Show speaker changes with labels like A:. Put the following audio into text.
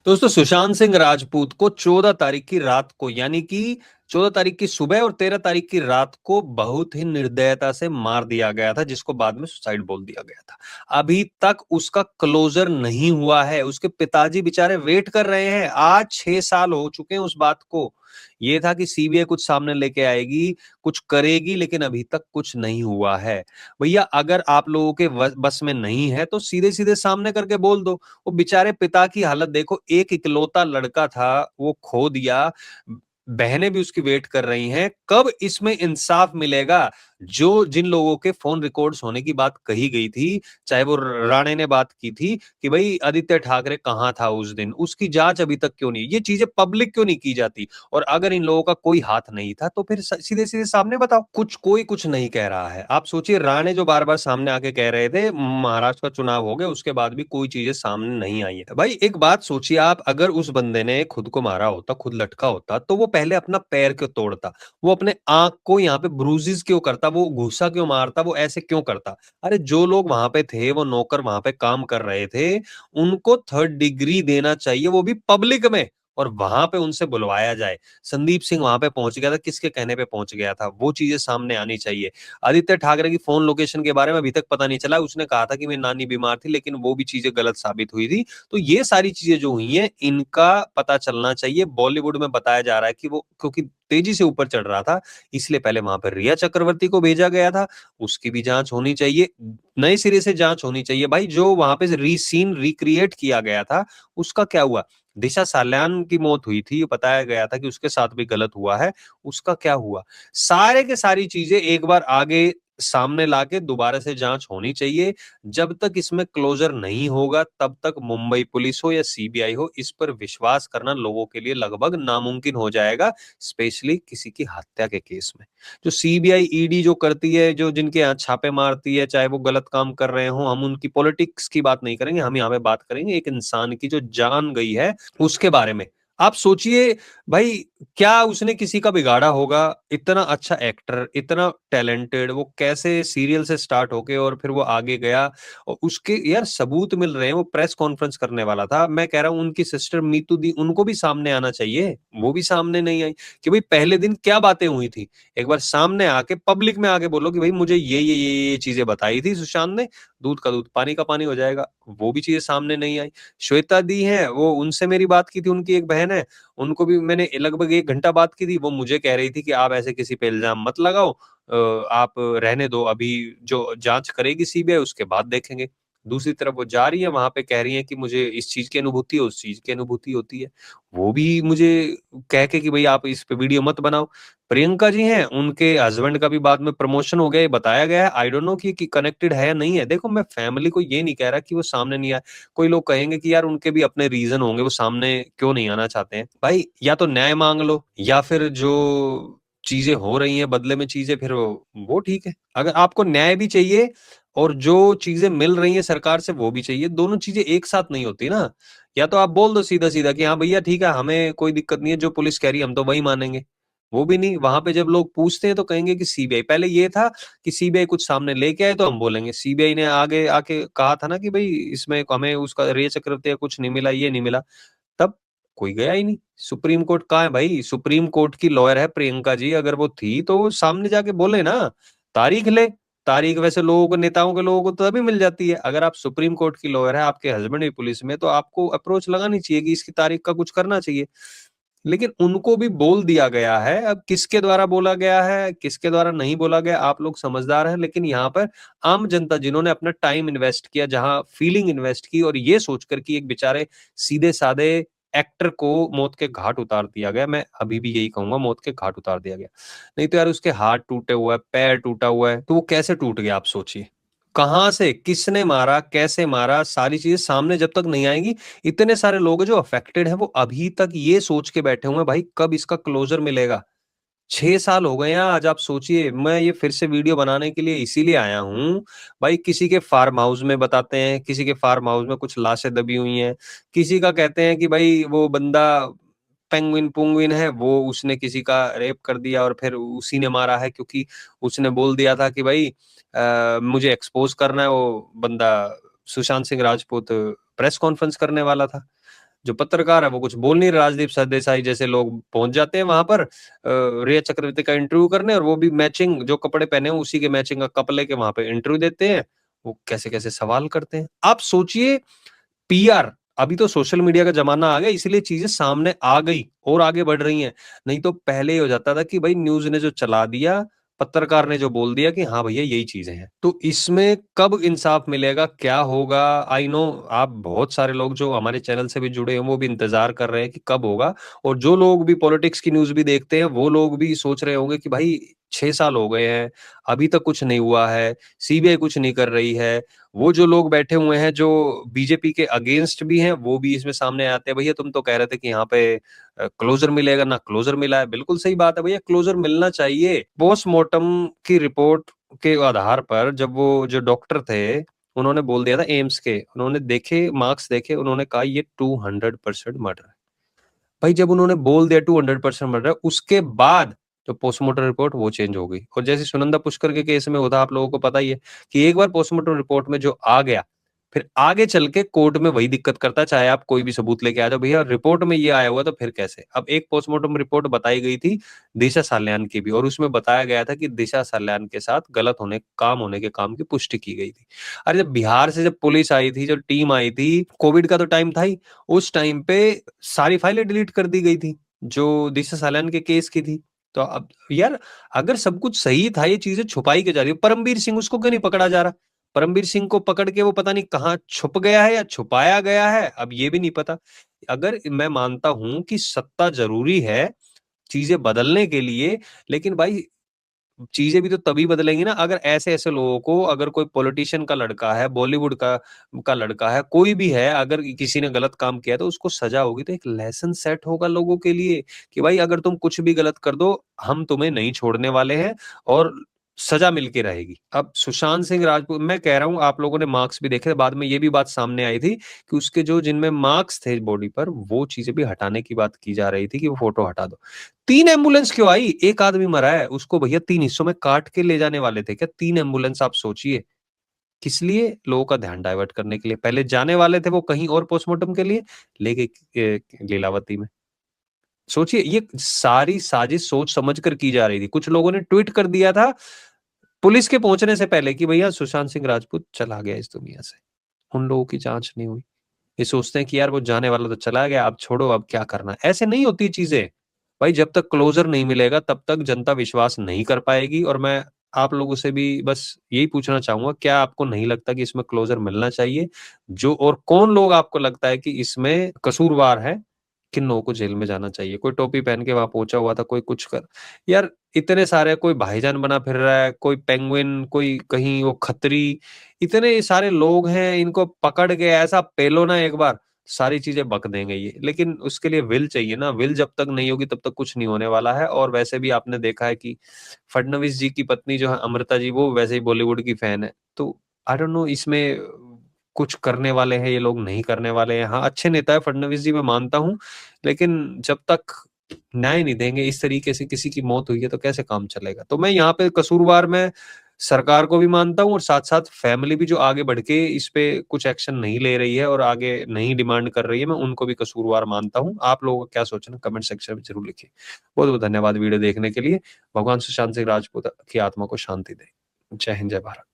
A: दोस्तों सुशांत सिंह राजपूत को 14 तारीख की रात को यानी कि 14 तारीख की सुबह और 13 तारीख की रात को बहुत ही निर्दयता से मार दिया गया था, जिसको बाद में सुसाइड बोल दिया गया था। अभी तक उसका क्लोजर नहीं हुआ है। उसके पिताजी बेचारे वेट कर रहे हैं। आज 6 साल हो चुके हैं उस बात को। ये था कि सीबीआई कुछ सामने लेके आएगी, कुछ करेगी, लेकिन अभी तक कुछ नहीं हुआ है। भैया अगर आप लोगों के बस में नहीं है तो सीधे सीधे सामने करके बोल दो। वो बेचारे पिता की हालत देखो, एक इकलौता लड़का था, वो खो दिया। बहनें भी उसकी वेट कर रही हैं। कब इसमें इंसाफ मिलेगा? जो जिन लोगों के फोन रिकॉर्ड्स होने की बात कही गई थी, चाहे वो राणे ने बात की थी कि भाई आदित्य ठाकरे कहाँ था उस दिन, उसकी जांच अभी तक क्यों नहीं? ये चीजें पब्लिक क्यों नहीं की जाती? और अगर इन लोगों का कोई हाथ नहीं था तो फिर सीधे सीधे सामने बताओ। कोई कुछ नहीं कह रहा है। आप सोचिए, राणे जो बार बार सामने आके कह रहे थे महाराष्ट्र का चुनाव हो गया, उसके बाद भी कोई चीजें सामने नहीं आई है। भाई एक बात सोचिए आप, अगर उस बंदे ने खुद को मारा होता, खुद लटका होता, तो वो पहले अपना पैर क्यों तोड़ता? वो अपने आंख को यहाँ पे ब्रूजेस क्यों करता? वो घूसा क्यों मारता? वो ऐसे क्यों करता? अरे जो लोग वहां पे थे, वो नौकर वहां पे काम कर रहे थे, उनको थर्ड डिग्री देना चाहिए, वो भी पब्लिक में, और वहां पे उनसे बुलवाया जाए। संदीप सिंह वहां पे पहुंच गया था, किसके कहने पे पहुंच गया था? वो चीजें सामने आनी चाहिए। आदित्य ठाकरे की फोन लोकेशन के बारे में अभी तक पता नहीं चला। उसने कहा था कि मेरी नानी बीमार थी, लेकिन वो भी चीजें गलत साबित हुई थी। तो ये सारी चीजें जो हुई हैं, इनका पता चलना चाहिए। बॉलीवुड में बताया जा रहा है कि वो क्योंकि तेजी से ऊपर चढ़ रहा था, इसलिए पहले वहां पर रिया चक्रवर्ती को भेजा गया था। उसकी भी जांच होनी चाहिए, नए सिरे से जांच होनी चाहिए। भाई जो वहां पे रीसीन रिक्रिएट किया गया था, उसका क्या हुआ? दिशा साल्यान की मौत हुई थी, बताया गया था कि उसके साथ भी गलत हुआ है, उसका क्या हुआ? सारे के सारी चीजें एक बार आगे सामने लाके दोबारा से जांच होनी चाहिए। जब तक इसमें क्लोजर नहीं होगा, तब तक मुंबई पुलिस हो या सीबीआई हो, इस पर विश्वास करना लोगों के लिए लगभग नामुमकिन हो जाएगा, स्पेशली किसी की हत्या के केस में। जो सीबीआई ईडी जो करती है, जो जिनके यहाँ छापे मारती है, चाहे वो गलत काम कर रहे हो, हम उनकी पॉलिटिक्स की बात नहीं करेंगे, हम यहाँ पे बात करेंगे एक इंसान की जो जान गई है उसके बारे में। आप सोचिए भाई, क्या उसने किसी का बिगाड़ा होगा? इतना अच्छा एक्टर, इतना टैलेंटेड, वो कैसे सीरियल से स्टार्ट होके और फिर वो आगे गया, और उसके यार सबूत मिल रहे हैं। वो प्रेस कॉन्फ्रेंस करने वाला था, मैं कह रहा हूं उनकी सिस्टर मीतू दी, उनको भी सामने आना चाहिए। वो भी सामने नहीं आई कि भाई पहले दिन क्या बातें हुई थी। एक बार सामने आके पब्लिक में आके बोलो कि भाई मुझे ये चीजें बताई थी सुशांत ने, दूध का दूध पानी का पानी हो जाएगा। वो भी चीजें सामने नहीं आई। श्वेता दी है, वो उनसे मेरी बात की थी, उनकी एक बहन है, उनको भी मैंने लगभग 1 घंटा बात की थी। वो मुझे कह रही थी कि आप ऐसे किसी पे इल्जाम मत लगाओ, आप रहने दो, अभी जो जांच करेगी सीबीआई उसके बाद देखेंगे। दूसरी तरफ वो जा रही है, वहां पे कह रही है कि मुझे इस चीज की अनुभूति है, उस चीज की अनुभूति होती है। वो भी मुझे कह के कि भाई आप इस पे वीडियो मत बनाओ। प्रियंका जी हैं, उनके हस्बैंड का भी बाद में प्रमोशन हो गया, ये बताया गया है। आई डोंट नो कि कनेक्टेड है या नहीं है। देखो मैं फैमिली को ये नहीं कह रहा कि वो सामने नहीं आए। कोई लोग कहेंगे कि यार उनके भी अपने रीजन होंगे, वो सामने क्यों नहीं आना चाहते हैं। भाई या तो न्याय मांग लो, या फिर जो चीजें हो रही हैं बदले में चीजें, फिर वो ठीक है। अगर आपको न्याय भी चाहिए और जो चीजें मिल रही हैं सरकार से वो भी चाहिए, दोनों चीजें एक साथ नहीं होती ना। या तो आप बोल दो सीधा सीधा कि हाँ भैया ठीक है, हमें कोई दिक्कत नहीं है, जो पुलिस कह रही है हम तो वही मानेंगे। वो भी नहीं। वहां पे जब लोग पूछते हैं तो कहेंगे कि सीबीआई, पहले ये था कि सीबीआई कुछ सामने लेके आए तो हम बोलेंगे। सीबीआई ने आगे आके कहा था ना कि भाई इसमें हमें उसका रे चक्रवर्ती का कुछ नहीं मिला, ये नहीं मिला, तब कोई गया ही नहीं। सुप्रीम कोर्ट कहाँ है भाई? सुप्रीम कोर्ट की लॉयर है प्रियंका जी, अगर वो थी तो वो सामने जाके बोले ना, तारीख ले। तारीख वैसे लोगों को, नेताओं के लोगों को तो तभी मिल जाती है। अगर आप सुप्रीम कोर्ट की लॉयर है, आपके हस्बैंड भी पुलिस में, तो आपको अप्रोच लगानी चाहिए कि इसकी तारीख का कुछ करना चाहिए। लेकिन उनको भी बोल दिया गया है। अब किसके द्वारा बोला गया है, किसके द्वारा नहीं बोला गया, आप लोग समझदार हैं। लेकिन यहाँ पर आम जनता जिन्होंने अपना टाइम इन्वेस्ट किया, जहां फीलिंग इन्वेस्ट की, और ये सोचकर कि एक बेचारे सीधे साधे एक्टर को मौत के घाट उतार दिया गया, मैं अभी भी यही कहूंगा, मौत के घाट उतार दिया गया। नहीं तो यार उसके हाथ टूटे हुआ है, पैर टूटा हुआ है, तो वो कैसे टूट गया आप सोचिए। कहाँ से, किसने मारा, कैसे मारा, सारी चीजें सामने जब तक नहीं आएंगी। इतने सारे लोग जो अफेक्टेड हैं, वो अभी तक ये सोच के बैठे हुए हैं भाई कब इसका क्लोजर मिलेगा। 6 साल हो गए हैं आज। आप सोचिए, मैं ये फिर से वीडियो बनाने के लिए इसीलिए आया हूं। भाई किसी के फार्म हाउस में बताते हैं, किसी के फार्म हाउस में कुछ लाशें दबी हुई हैं, किसी का कहते हैं कि भाई वो बंदा पेंगुइन पुंगुइन है, वो उसने किसी का रेप कर दिया और फिर उसी ने मारा है, क्योंकि उसने बोल दिया था कि भाई मुझे एक्सपोज करना है। वो बंदा सुशांत सिंह राजपूत प्रेस कॉन्फ्रेंस करने वाला था। जो पत्रकार है वो कुछ बोल नहीं रहे, राजदीप सरदेसाई जैसे लोग पहुंच जाते हैं वहां पर रिया चक्रवर्ती का इंटरव्यू करने, और वो भी मैचिंग जो कपड़े पहने हैं उसी के मैचिंग का कप लेके वहां पे इंटरव्यू देते हैं। वो कैसे कैसे सवाल करते हैं, आप सोचिए। पीआर, अभी तो सोशल मीडिया का जमाना आ गया, इसलिए चीजें सामने आ गई और आगे बढ़ रही हैं। नहीं तो पहले ही हो जाता था कि भाई न्यूज ने जो चला दिया, पत्रकार ने जो बोल दिया कि हाँ भैया यही चीजें हैं। तो इसमें कब इंसाफ मिलेगा, क्या होगा? आई नो आप बहुत सारे लोग जो हमारे चैनल से भी जुड़े हैं वो भी इंतजार कर रहे हैं कि कब होगा, और जो लोग भी पॉलिटिक्स की न्यूज भी देखते हैं वो लोग भी सोच रहे होंगे कि भाई 6 साल हो गए हैं, अभी तक कुछ नहीं हुआ है, सीबीआई कुछ नहीं कर रही है। वो जो लोग बैठे हुए हैं जो बीजेपी के अगेंस्ट भी हैं, वो भी इसमें सामने आते हैं, भैया तुम तो कह रहे थे कि यहाँ पे क्लोजर मिलेगा, ना क्लोजर मिला है। बिल्कुल सही बात है भैया, क्लोजर मिलना चाहिए। पोस्टमार्टम की रिपोर्ट के आधार पर जब वो जो डॉक्टर थे उन्होंने बोल दिया था एम्स के, उन्होंने देखे मार्क्स देखे, उन्होंने कहा ये 200% मर्डर है। भाई जब उन्होंने बोल दिया 200% मर्डर, उसके बाद जो पोस्टमार्टम रिपोर्ट वो चेंज हो गई। और जैसे सुनंदा पुष्कर के केस में होता, आप लोगों को पता ही है कि एक बार पोस्टमार्टम रिपोर्ट में जो आ गया, फिर आगे चल के कोर्ट में वही दिक्कत करता है, चाहे आप कोई भी सबूत लेके आ जाओ, भैया रिपोर्ट में ये आया हुआ तो फिर कैसे। अब एक पोस्टमार्टम रिपोर्ट बताई गई थी दिशा साल्यान की भी, और उसमें बताया गया था कि दिशा साल्यान के साथ गलत होने के काम की पुष्टि की गई थी। अरे जब बिहार से जब पुलिस आई थी, जब टीम आई थी, कोविड का तो टाइम था ही, उस टाइम पे सारी फाइलें डिलीट कर दी गई थी जो दिशा साल्यान के केस की थी। तो अब यार अगर सब कुछ सही था, ये चीजें छुपाई के जा रही है। परमवीर सिंह, उसको क्यों नहीं पकड़ा जा रहा? परमवीर सिंह को पकड़ के वो पता नहीं कहाँ छुप गया है या छुपाया गया है, अब ये भी नहीं पता। अगर मैं मानता हूं कि सत्ता जरूरी है चीजें बदलने के लिए, लेकिन भाई चीजें भी तो तभी बदलेंगी ना अगर ऐसे ऐसे लोगों को, अगर कोई पॉलिटिशियन का लड़का है, बॉलीवुड का लड़का है, कोई भी है, अगर किसी ने गलत काम किया तो उसको सजा होगी, तो एक लेसन सेट होगा लोगों के लिए कि भाई अगर तुम कुछ भी गलत कर दो, हम तुम्हें नहीं छोड़ने वाले हैं, और सजा मिलके रहेगी। अब सुशांत सिंह राजपूत, मैं कह रहा हूं आप लोगों ने मार्क्स भी देखे, बाद में ये भी बात सामने आई थी कि उसके जो जिनमें मार्क्स थे बॉडी पर, वो चीजें भी हटाने की बात की जा रही थी कि वो फोटो हटा दो। 3 एम्बुलेंस क्यों आई? एक आदमी मरा है, उसको भैया 3 हिस्सों में काट के ले जाने वाले थे क्या? 3 एम्बुलेंस, आप सोचिए किस लिए? लोगों का ध्यान डाइवर्ट करने के लिए। पहले जाने वाले थे वो कहीं और पोस्टमार्टम के लिए, लेके लीलावती में। सोचिए ये सारी साजिश सोच समझ कर की जा रही थी। कुछ लोगों ने ट्वीट कर दिया था पुलिस के पहुंचने से पहले कि भैया सुशांत सिंह राजपूत चला गया इस दुनिया से, उन लोगों की जांच नहीं हुई। ये सोचते हैं कि यार वो जाने वाला तो चला गया, अब छोड़ो, अब क्या करना। ऐसे नहीं होती चीजें भाई, जब तक क्लोजर नहीं मिलेगा तब तक जनता विश्वास नहीं कर पाएगी। और मैं आप लोगों से भी बस यही पूछना चाहूंगा, क्या आपको नहीं लगता कि इसमें क्लोजर मिलना चाहिए? जो और कौन लोग आपको लगता है कि इसमें कसूरवार है, किन लोगों को जेल में जाना चाहिए? कोई टोपी पहन के वहां पहुंचा हुआ था, कोई कुछ कर, यार इतने सारे, कोई भाईजान बना फिर रहा है, कोई पेंगुइन, कोई कहीं वो खत्री, इतने सारे लोग हैं, इनको पकड़ के ऐसा पेलो ना एक बार, सारी चीजें बक देंगे ये। लेकिन उसके लिए विल चाहिए ना, विल जब तक नहीं होगी तब तक कुछ नहीं होने वाला है। और वैसे भी आपने देखा है कि फडणवीस जी की पत्नी जो है अमृता जी, वो वैसे ही बॉलीवुड की फैन है। तो आई डोंट नो इसमें कुछ करने वाले हैं ये लोग, नहीं करने वाले हैं। हाँ अच्छे नेता है फडणवीस जी, मैं मानता हूँ, लेकिन जब तक न्याय नहीं देंगे, इस तरीके से किसी की मौत हुई है तो कैसे काम चलेगा? तो मैं यहाँ पे कसूरवार में सरकार को भी मानता हूँ, और साथ साथ फैमिली भी जो आगे बढ़ के इस पे कुछ एक्शन नहीं ले रही है और आगे नहीं डिमांड कर रही है, मैं उनको भी कसूरवार मानता हूँ। आप लोगों का क्या सोचना कमेंट सेक्शन में जरूर लिखिए। बहुत बहुत धन्यवाद वीडियो देखने के लिए। भगवान सुशांत सिंह राजपूत की आत्मा को शांति दे। जय हिंद, जय भारत।